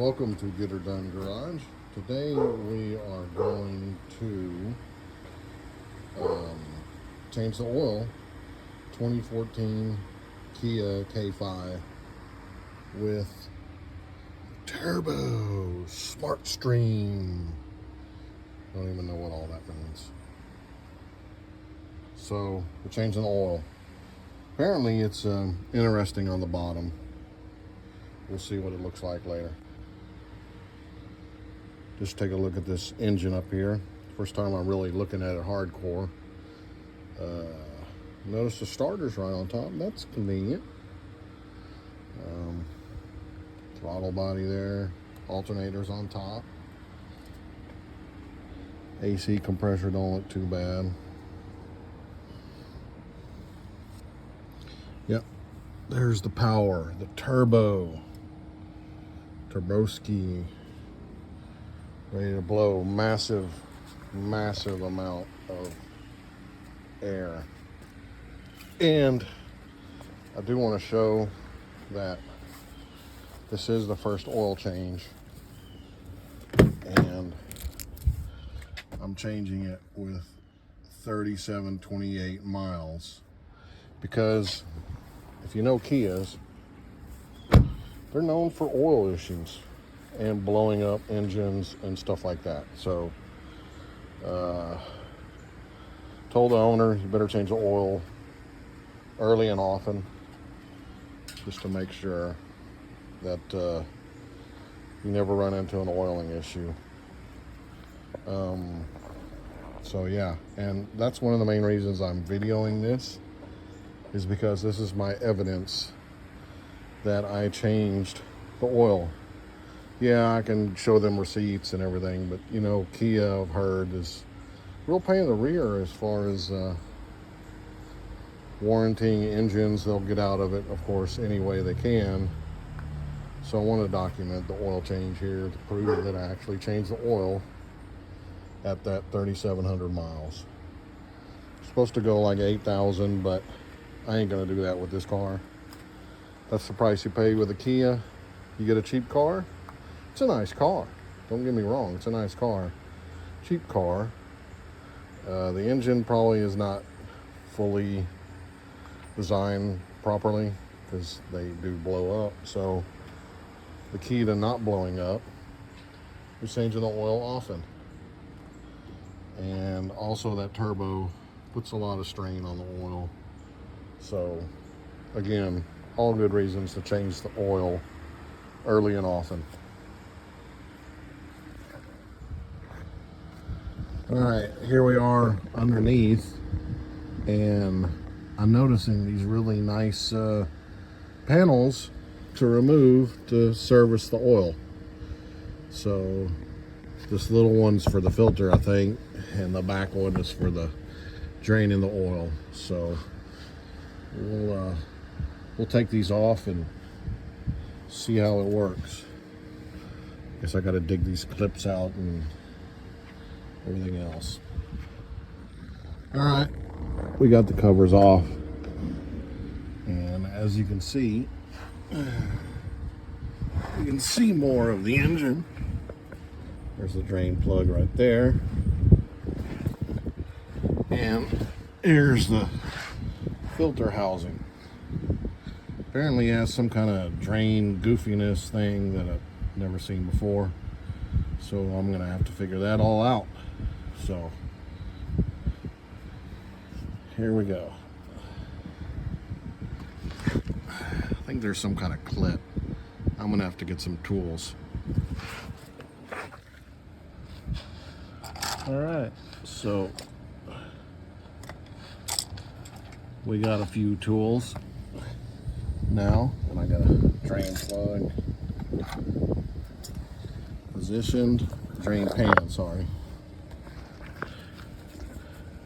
Welcome to Get Her Done Garage. Today we are going to change the oil. 2014 Kia K5 with Turbo Smart Stream. Don't even know what all that means. So we're changing the oil. Apparently it's interesting on the bottom. We'll see what it looks like later. Just take a look at this engine up here. First time I'm really looking at it hardcore. Notice the starter's right on top. That's convenient. Throttle body there. Alternators on top. AC compressor don't look too bad. Yep. There's the power. The turbo. Turboski. Ready to blow massive amount of air. And I do want to show that this is the first oil change, and I'm changing it with 3728 miles, because if you know Kias, they're known for oil issues and blowing up engines and stuff like that. So told the owner you better change the oil early and often, just to make sure that you never run into an oiling issue. So yeah, and that's one of the main reasons I'm videoing this, is because this is my evidence that I changed the oil. Yeah, I can show them receipts and everything, but you know, Kia, I've heard, is real pain in the rear as far as warranting engines. They'll get out of it, of course, any way they can. So I want to document the oil change here to prove that I actually changed the oil at that 3,700 miles. It's supposed to go like 8,000, but I ain't gonna do that with this car. That's the price you pay with a Kia. You get a cheap car. It's a nice car. Don't get me wrong. It's a nice car. Cheap car. The engine probably is not fully designed properly, because they do blow up. So the key to not blowing up is changing the oil often. And also that turbo puts a lot of strain on the oil. So again, all good reasons to change the oil early and often. All right, here we are underneath, and I'm noticing these really nice panels to remove to service the oil. So this little one's for the filter, I think, and the back one is for the draining the oil. So we'll take these off and see how it works. Guess I got to dig these clips out and everything else. All right, we got the covers off, and as you can see, you can see more of the engine. There's the drain plug right there, and here's the filter housing. Apparently it has some kind of drain goofiness thing that I've never seen before, so I'm gonna have to figure that all out. So here we go. I think there's some kind of clip. I'm gonna have to get some tools. All right, so we got a few tools now, and I got a drain plug positioned, drain pan, sorry.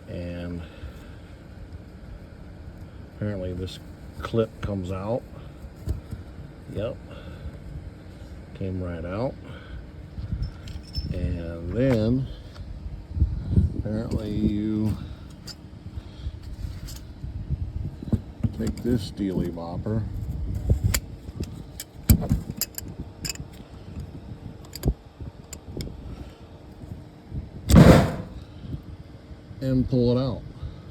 And apparently this clip comes out. Yep, came right out. And then apparently you take this steely bopper and pull it out.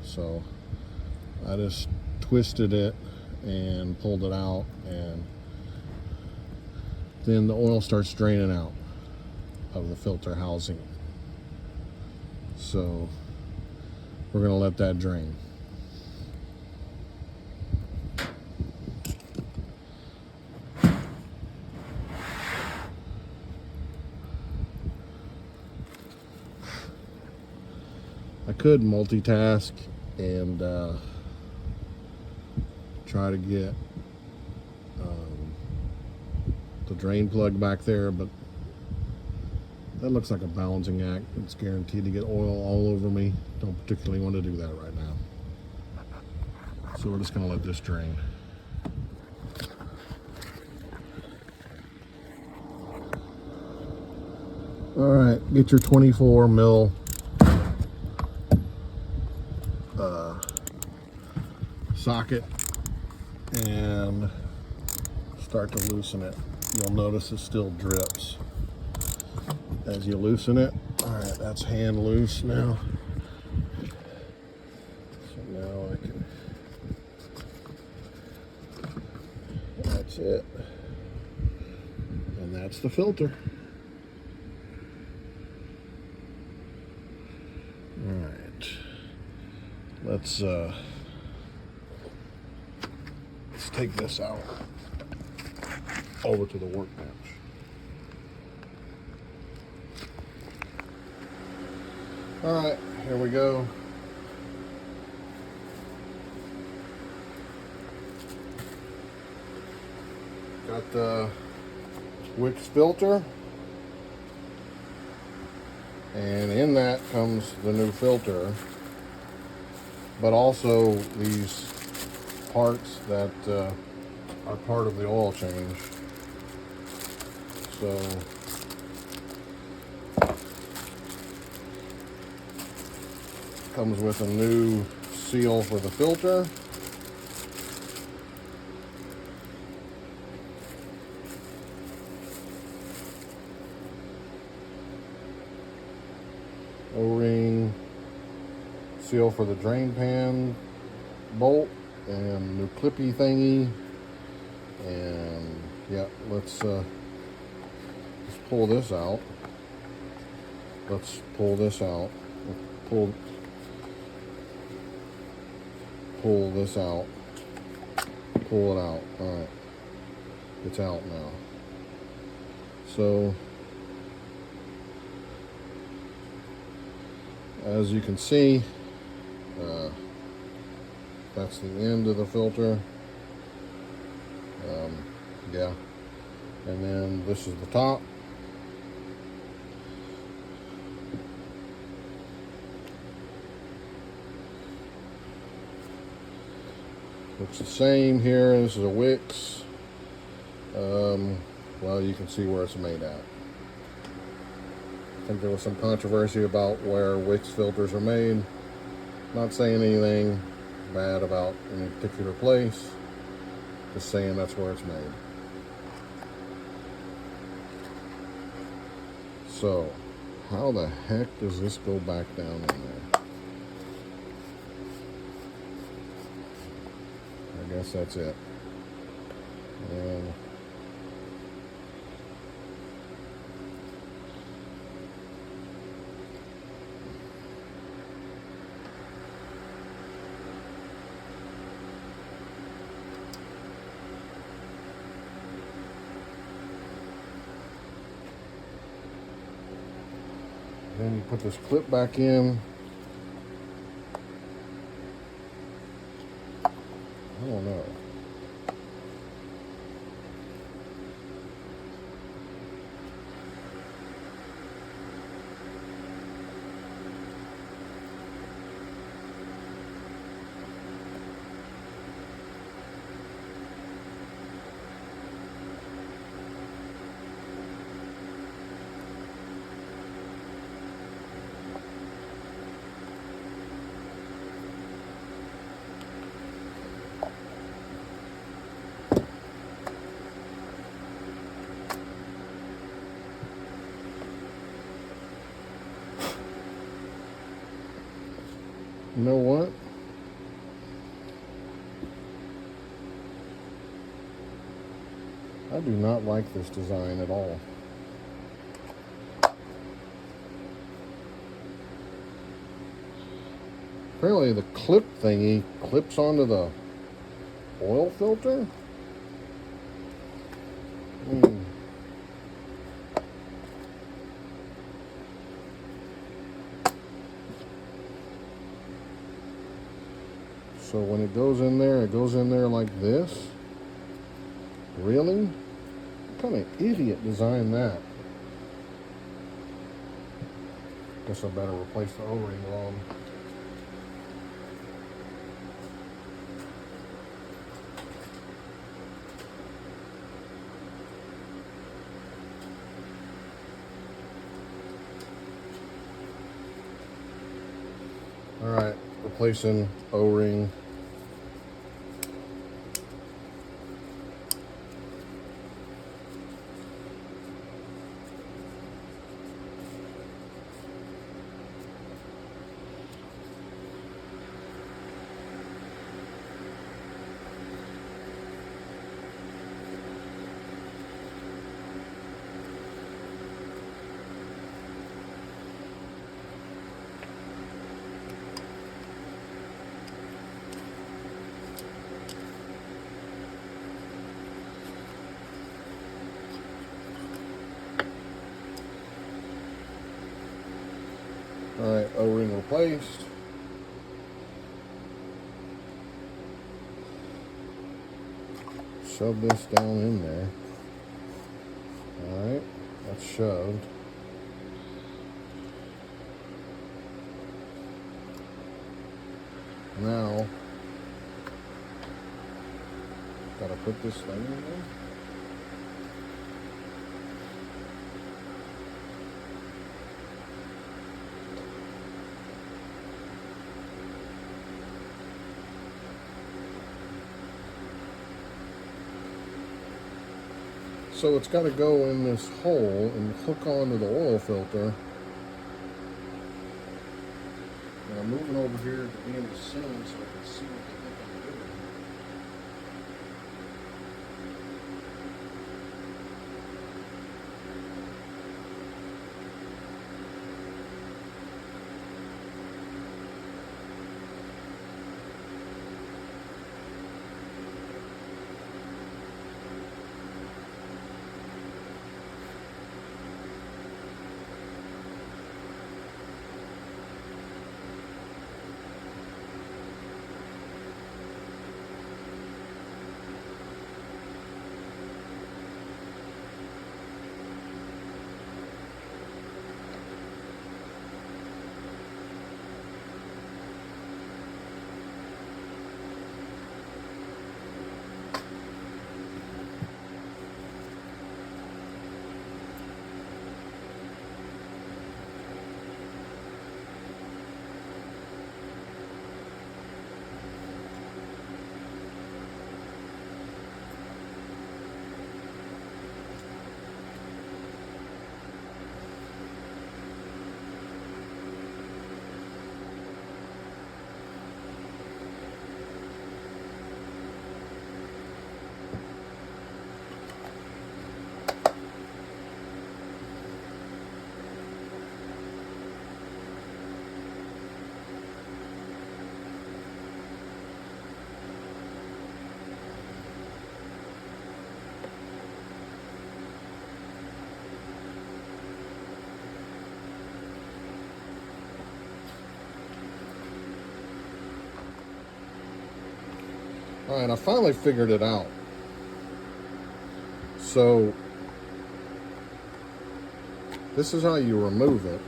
So I just twisted it and pulled it out, and then the oil starts draining out of the filter housing. So we're going to let that drain. I could multitask and try to get the drain plug back there, but that looks like a balancing act. It's guaranteed to get oil all over me. Don't particularly want to do that right now. So we're just going to let this drain. All right, get your 24 mil socket and start to loosen it. You'll notice it still drips as you loosen it. All right, that's hand loose now. So now I can, that's it. And that's the filter. All right, let's take this out over to the workbench. All right, here we go. Got the Wix filter, and in that comes the new filter, but also these parts that are part of the oil change. So comes with a new seal for the filter. O-ring, seal for the drain pan bolt, and new clippy thingy. And yeah, let's pull this out. Let's pull this out. Pull this out. Pull it out. All right, it's out now. So as you can see, that's the end of the filter. Yeah, and then this is the top. Looks the same here. This is a Wix. Well, you can see where it's made at. I think there was some controversy about where Wix filters are made. Not saying anything bad about any particular place, just saying that's where it's made. So, how the heck does this go back down in there? I guess that's it. And then you put this clip back in. I don't know. You know what? I do not like this design at all. Apparently the clip thingy clips onto the oil filter. So when it goes in there like this. Really? What kind of idiot designed that? Guess I better replace the O-ring on. Alright, replacing O-ring. Alright, O-ring replaced. Shove this down in there. Alright, that's shoved. Now, gotta put this thing in there. So it's got to go in this hole and hook onto the oil filter. And I'm moving over here to be in the sun so I can see what the heck I'm doing. All right, I finally figured it out. So this is how you remove it.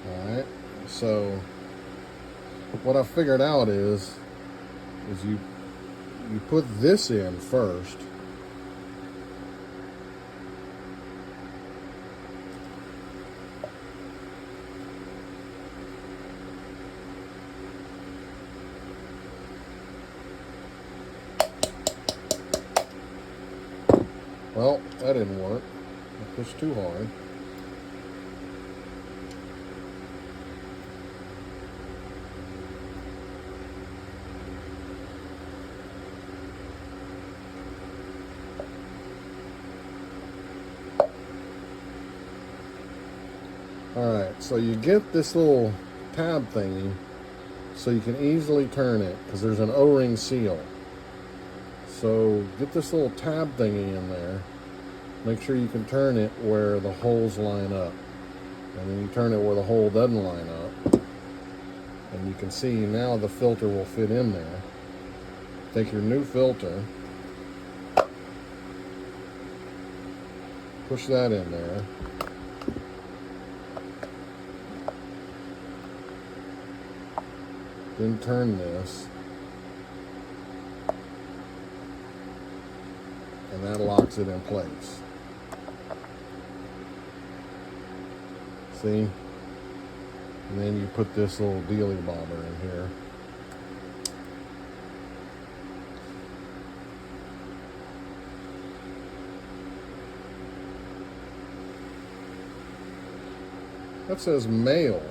All right, so what I figured out is you put this in first. Well, that didn't work. I pushed too hard. Alright, so you get this little tab thingy so you can easily turn it because there's an O-ring seal. So get this little tab thingy in there. Make sure you can turn it where the holes line up. And then you turn it where the hole doesn't line up. And you can see now the filter will fit in there. Take your new filter, push that in there. Then turn this. And that locks it in place. See? And then you put this little dealy bobber in here. That says Mahle,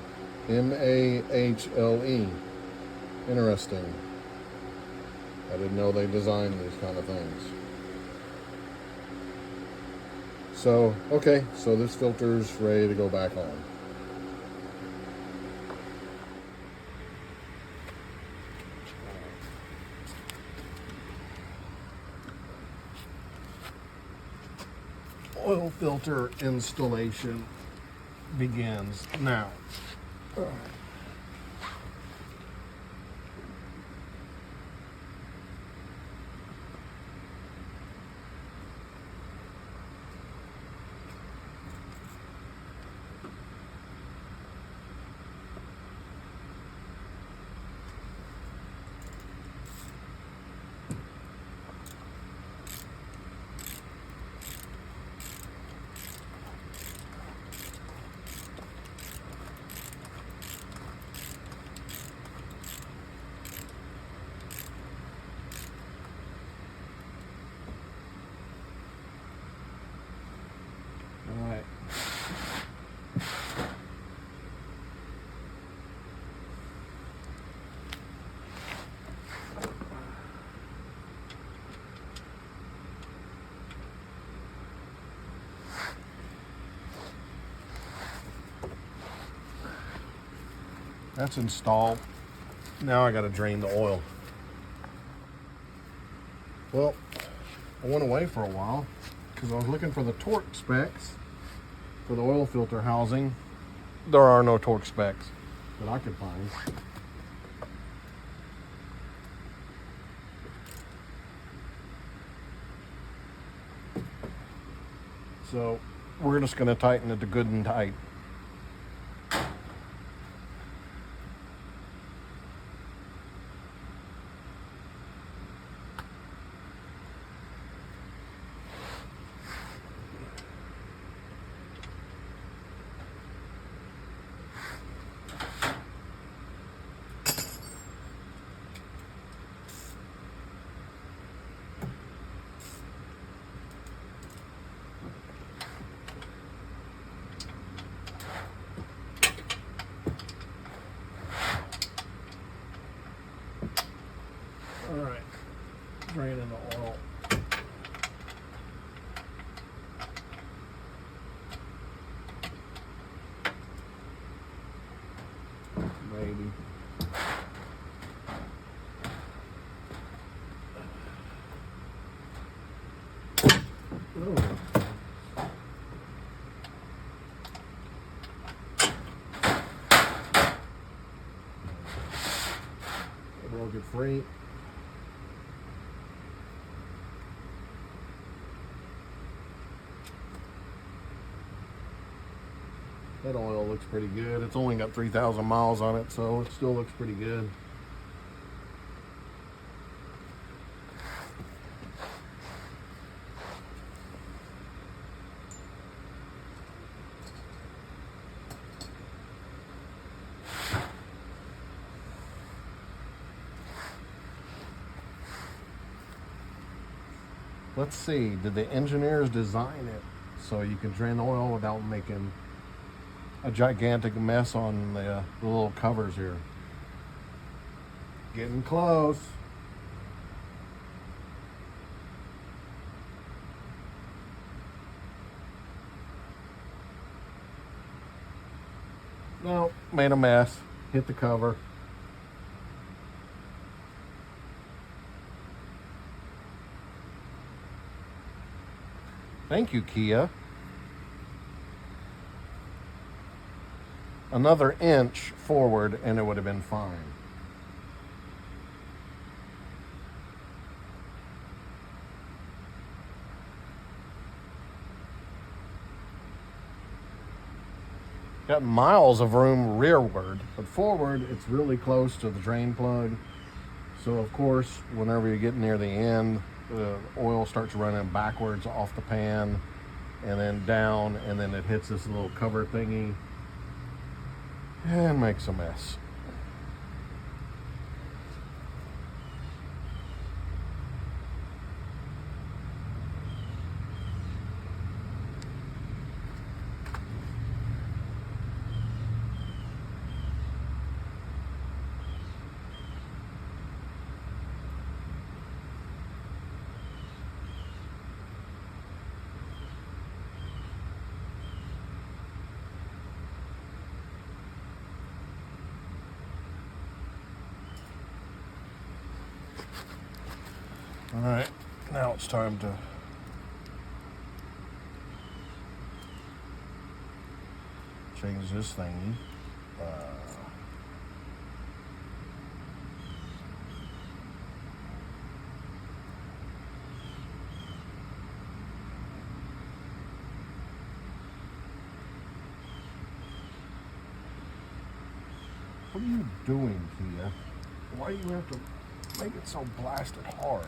M-A-H-L-E. Interesting. I didn't know they designed these kind of things. So, okay, so this filter's ready to go back on. Oil filter installation begins now. All right. That's installed. Now I got to drain the oil. Well, I went away for a while because I was looking for the torque specs for the oil filter housing. There are no torque specs that I could find. So we're just going to tighten it to good and tight. All right, draining the oil. Maybe. Oh. Broke it free. That oil looks pretty good. It's only got 3,000 miles on it, so it still looks pretty good. Let's see, did the engineers design it so you can drain the oil without making a gigantic mess on the little covers here? Getting close. No, made a mess. Hit the cover. Thank you, Kia. Another inch forward and it would have been fine. Got miles of room rearward, but forward it's really close to the drain plug. So of course, whenever you get near the end, the oil starts running backwards off the pan and then down, and then it hits this little cover thingy and makes a mess. All right, now it's time to change this thingy. What are you doing, Kia? Why do you have to make it so blasted hard?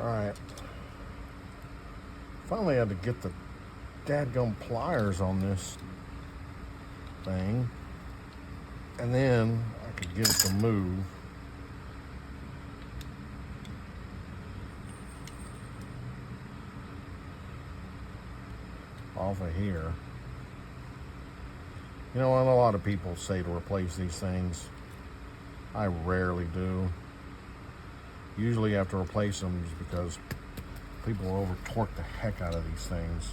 All right. Finally had to get the dadgum pliers on this thing. And then I could get it to move. Off of here. You know, and a lot of people say to replace these things. I rarely do. Usually you have to replace them just because people over torque the heck out of these things.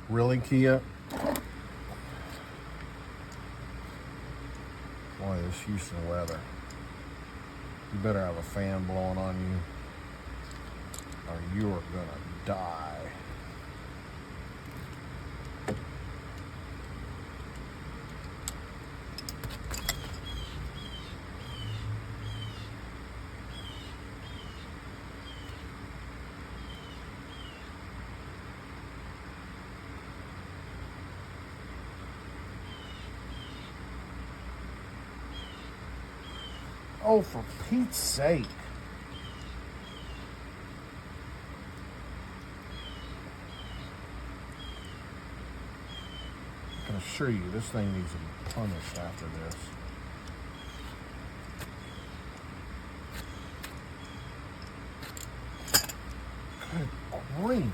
Really, Kia? Boy, this Houston weather. You better have a fan blowing on you, or you are gonna die. Oh, for Pete's sake. I can assure you, this thing needs to be punished after this. Good grief.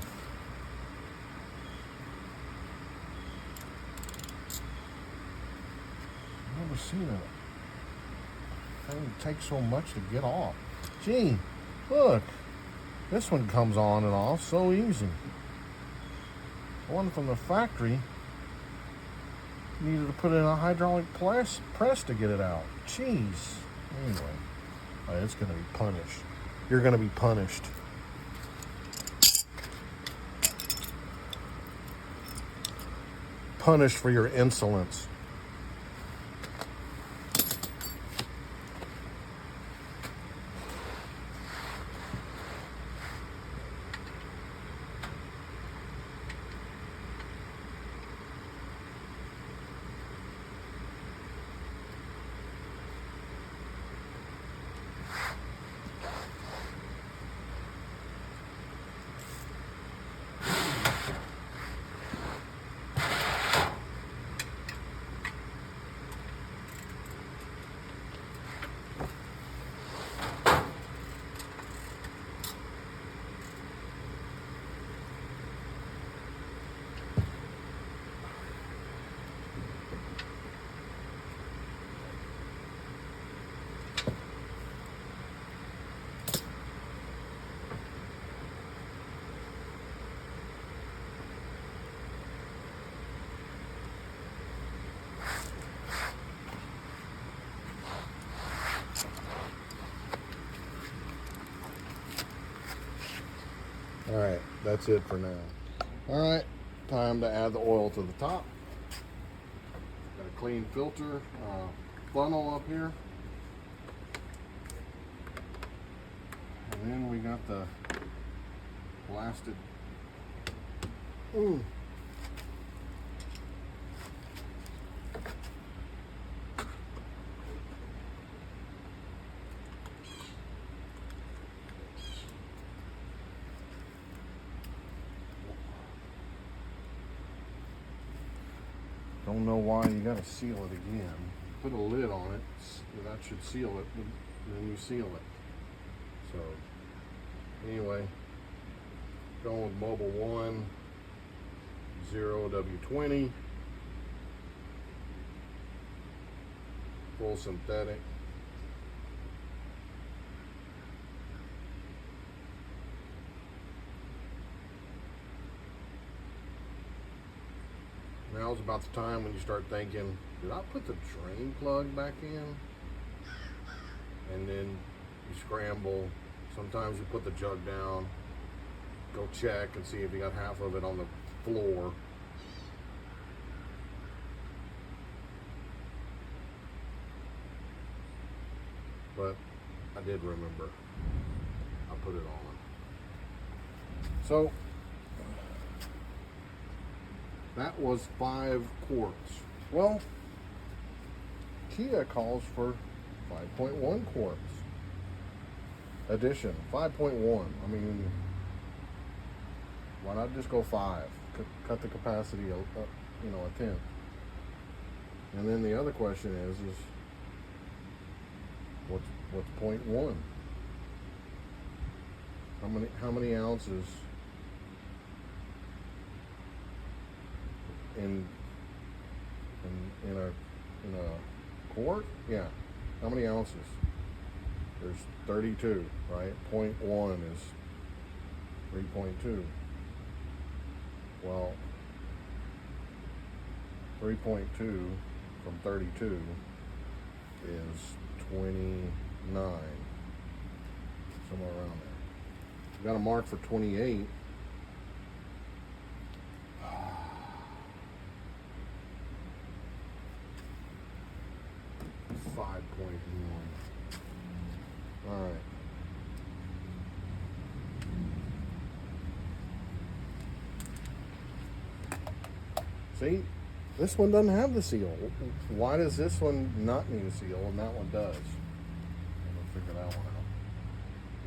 I've never seen a thing take so much to get off. Gee, look. This one comes on and off so easy. The one from the factory needed to put in a hydraulic press to get it out. Jeez. Anyway, it's going to be punished. You're going to be punished. Punished for your insolence. All right, that's it for now. All right, time to add the oil to the top. Got a clean filter funnel up here. And then we got the blasted don't know why you gotta seal it again. Put a lid on it, that should seal it, and then you seal it. So anyway, going with Mobil 1 0W20 full synthetic. Now's about the time when you start thinking, did I put the drain plug back in? And then you scramble. Sometimes you put the jug down, go check and see if you got half of it on the floor. But I did remember. I put it on. So that was 5 quarts. Well, Kia calls for 5.1 quarts. Addition, 5.1. I mean, why not just go 5? Cut the capacity a tenth. And then the other question is what's 0.1? How many ounces in a quart? Yeah. How many ounces? There's 32, right? 0.1 is 3.2. Well, 3.2 from 32 is 29, somewhere around there. We got a mark for 28. 5.1. All right. See, this one doesn't have the seal. Why does this one not need a seal and that one does? We'll figure that one out.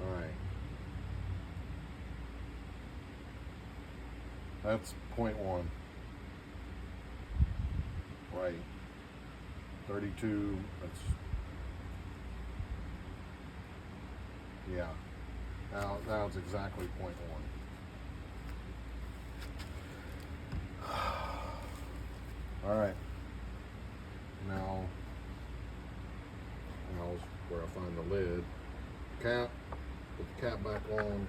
All right. That's 0.1. Right. 32, that's, yeah. Now it's exactly 0.1. All right. Now's where I find the lid. Cap. Put the cap back on.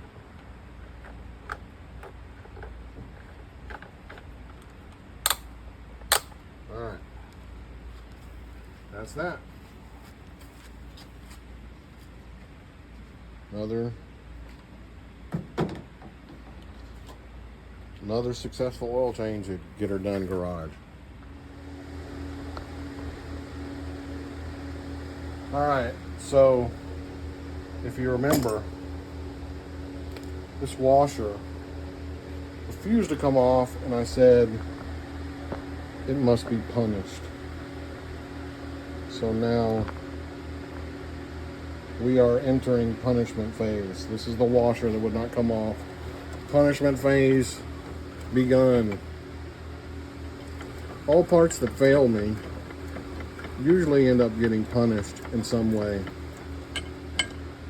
All right. That's that. Another successful oil change at Get Her Done Garage. All right, so if you remember, this washer refused to come off, and I said it must be punished. So now we are entering punishment phase. This is the washer that would not come off. Punishment phase begun. All parts that fail me usually end up getting punished in some way.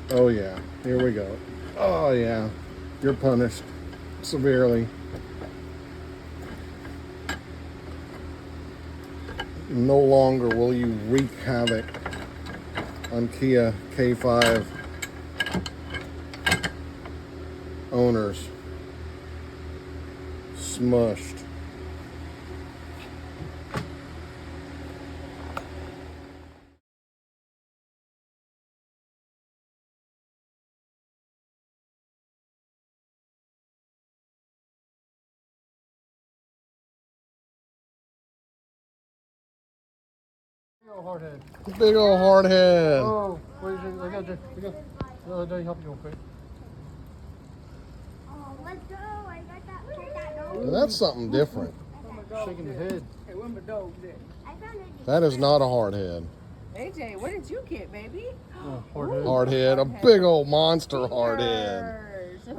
Oh yeah, here we go. Oh yeah, you're punished severely. No longer will you wreak havoc on Kia K5 owners. Smushed. Big old hard head. Big old hard head. Oh, wait, I got you. Let me help you real quick. Oh, let's go. I got that. That's something different. Shaking his head. Hey, where my dog at? I found it. That is not a hard head. AJ, what did you get, baby? Oh, hard head. Hard head, a big old monster hard head. Cheers.